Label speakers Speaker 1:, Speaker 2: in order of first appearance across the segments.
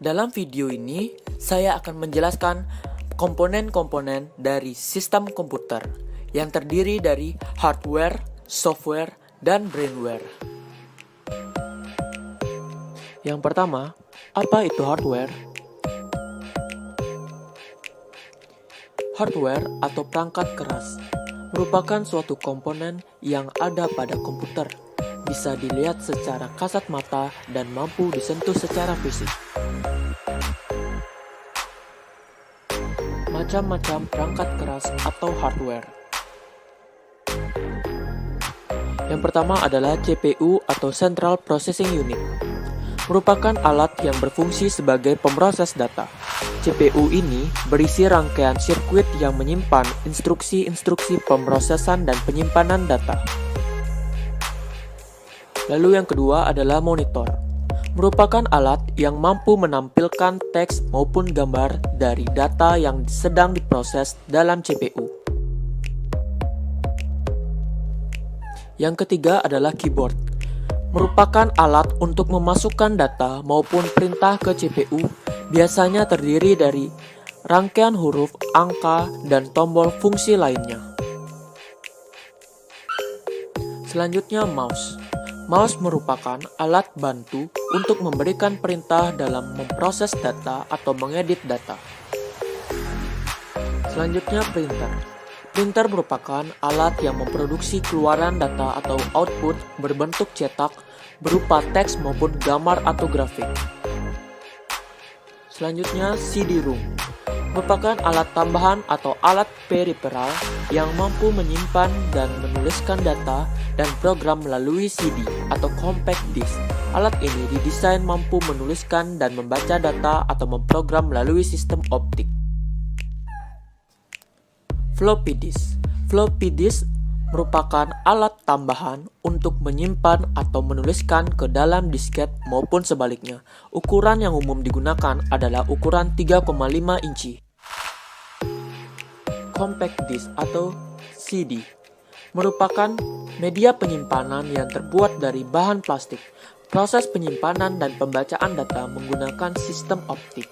Speaker 1: Dalam video ini, saya akan menjelaskan komponen-komponen dari sistem komputer yang terdiri dari hardware, software, dan brainware. Yang pertama, apa itu hardware? Hardware atau perangkat keras merupakan suatu komponen yang ada pada komputer, bisa dilihat secara kasat mata dan mampu disentuh secara fisik. Macam-macam perangkat keras atau hardware. Yang pertama adalah CPU atau Central Processing Unit. Merupakan alat yang berfungsi sebagai pemroses data. CPU ini berisi rangkaian sirkuit yang menyimpan instruksi-instruksi pemrosesan dan penyimpanan data. Lalu yang kedua adalah monitor. Merupakan alat yang mampu menampilkan teks maupun gambar dari data yang sedang diproses dalam CPU. Yang ketiga adalah keyboard. Merupakan alat untuk memasukkan data maupun perintah ke CPU, biasanya terdiri dari rangkaian huruf, angka, dan tombol fungsi lainnya. Selanjutnya mouse. Mouse merupakan alat bantu untuk memberikan perintah dalam memproses data atau mengedit data. Selanjutnya printer. Printer merupakan alat yang memproduksi keluaran data atau output berbentuk cetak berupa teks maupun gambar atau grafik. Selanjutnya CD-ROM. Merupakan alat tambahan atau alat periferal yang mampu menyimpan dan menuliskan data dan program melalui CD atau compact disc. Alat ini didesain mampu menuliskan dan membaca data atau memprogram melalui sistem optik. Floppy disk. Floppy disk merupakan alat tambahan untuk menyimpan atau menuliskan ke dalam disket maupun sebaliknya. Ukuran yang umum digunakan adalah ukuran 3,5 inci. Compact disk atau CD merupakan media penyimpanan yang terbuat dari bahan plastik. Proses penyimpanan dan pembacaan data menggunakan sistem optik.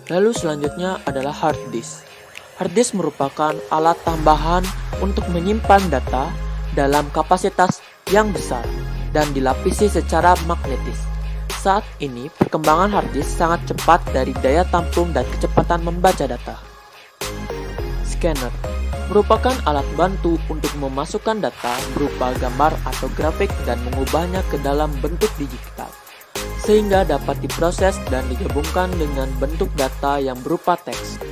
Speaker 1: Lalu selanjutnya adalah hard disk. Hard disk merupakan alat tambahan untuk menyimpan data dalam kapasitas yang besar dan dilapisi secara magnetis. Saat ini, perkembangan hard disk sangat cepat dari daya tampung dan kecepatan membaca data. Scanner merupakan alat bantu untuk memasukkan data berupa gambar atau grafik dan mengubahnya ke dalam bentuk digital, sehingga dapat diproses dan digabungkan dengan bentuk data yang berupa teks.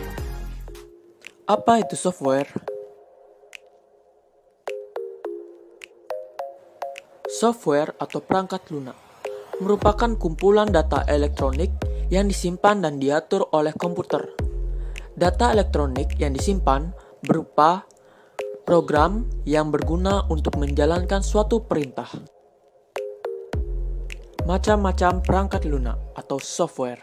Speaker 1: Apa itu software? Software atau perangkat lunak merupakan kumpulan data elektronik yang disimpan dan diatur oleh komputer. Data elektronik yang disimpan berupa program yang berguna untuk menjalankan suatu perintah. Macam-macam perangkat lunak atau software.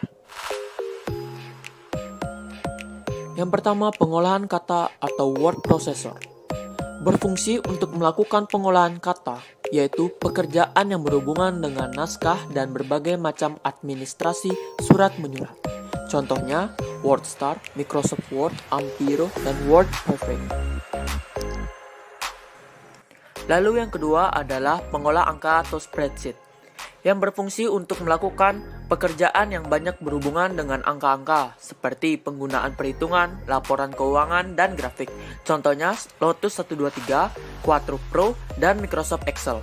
Speaker 1: Yang pertama, pengolahan kata atau word processor. Berfungsi untuk melakukan pengolahan kata, yaitu pekerjaan yang berhubungan dengan naskah dan berbagai macam administrasi surat menyurat. Contohnya, WordStar, Microsoft Word, Ampiro, dan WordPerfect. Lalu yang kedua adalah pengolah angka atau spreadsheet, yang berfungsi untuk melakukan pekerjaan yang banyak berhubungan dengan angka-angka, seperti penggunaan perhitungan, laporan keuangan, dan grafik. Contohnya Lotus 123, Quattro Pro, dan Microsoft Excel.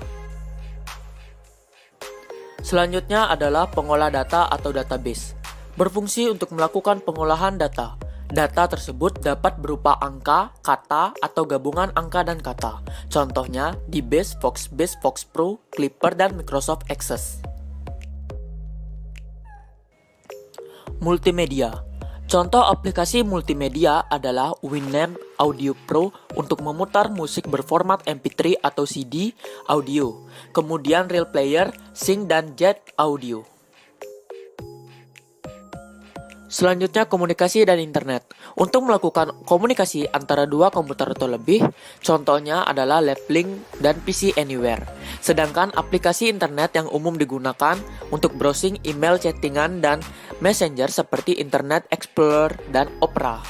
Speaker 1: Selanjutnya adalah pengolah data atau database. Berfungsi untuk melakukan pengolahan data. Data tersebut dapat berupa angka, kata, atau gabungan angka dan kata. Contohnya DBase, Foxbase, FoxPro, Clipper, dan Microsoft Access. Multimedia. Contoh aplikasi multimedia adalah Winamp Audio Pro untuk memutar musik berformat MP3 atau CD audio. Kemudian Real Player, Sync, dan Jet Audio. Selanjutnya, komunikasi dan internet. Untuk melakukan komunikasi antara dua komputer atau lebih, contohnya adalah Laplink dan PC Anywhere. Sedangkan aplikasi internet yang umum digunakan untuk browsing email, chattingan, dan messenger seperti Internet Explorer dan Opera.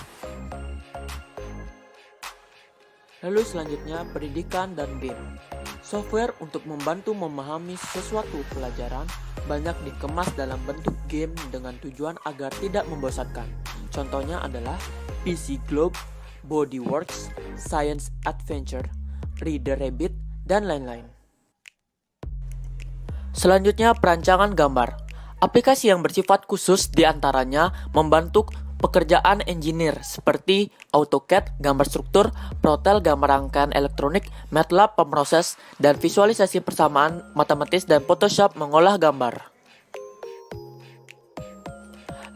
Speaker 1: Lalu selanjutnya, pendidikan dan game. Software untuk membantu memahami sesuatu pelajaran banyak dikemas dalam bentuk game dengan tujuan agar tidak membosankan. Contohnya adalah PC Globe, Bodyworks, Science Adventure, Reader Rabbit, dan lain-lain. Selanjutnya, perancangan gambar. Aplikasi yang bersifat khusus diantaranya membantu pekerjaan engineer seperti AutoCAD, gambar struktur, Protel, gambar rangkaian elektronik, MATLAB, pemroses, dan visualisasi persamaan matematis, dan Photoshop mengolah gambar.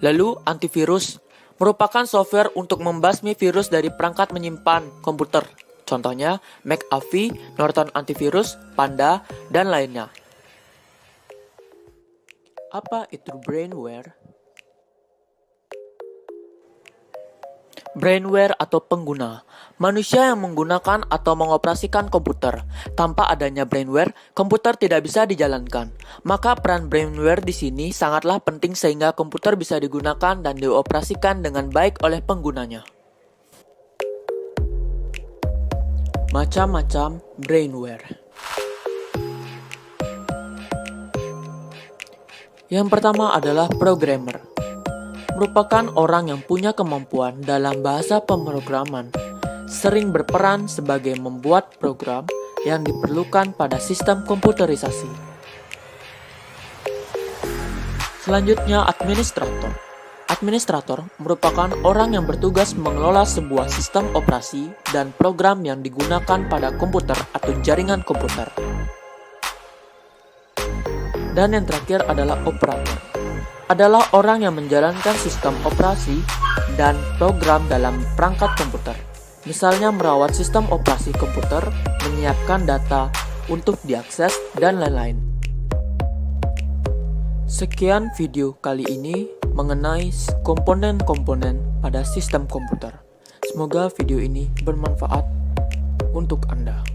Speaker 1: Lalu, antivirus merupakan software untuk membasmi virus dari perangkat menyimpan komputer. Contohnya, McAfee, Norton Antivirus, Panda, dan lainnya. Apa itu brainware? Brainware atau pengguna, manusia yang menggunakan atau mengoperasikan komputer. Tanpa adanya brainware, komputer tidak bisa dijalankan. Maka peran brainware di sini sangatlah penting sehingga komputer bisa digunakan dan dioperasikan dengan baik oleh penggunanya. Macam-macam brainware. Yang pertama adalah programmer. Merupakan orang yang punya kemampuan dalam bahasa pemrograman, sering berperan sebagai membuat program yang diperlukan pada sistem komputerisasi. Selanjutnya, administrator. Administrator merupakan orang yang bertugas mengelola sebuah sistem operasi dan program yang digunakan pada komputer atau jaringan komputer. Dan yang terakhir adalah operator. Adalah orang yang menjalankan sistem operasi dan program dalam perangkat komputer. Misalnya merawat sistem operasi komputer, menyiapkan data untuk diakses, dan lain-lain. Sekian video kali ini mengenai komponen-komponen pada sistem komputer. Semoga video ini bermanfaat untuk Anda.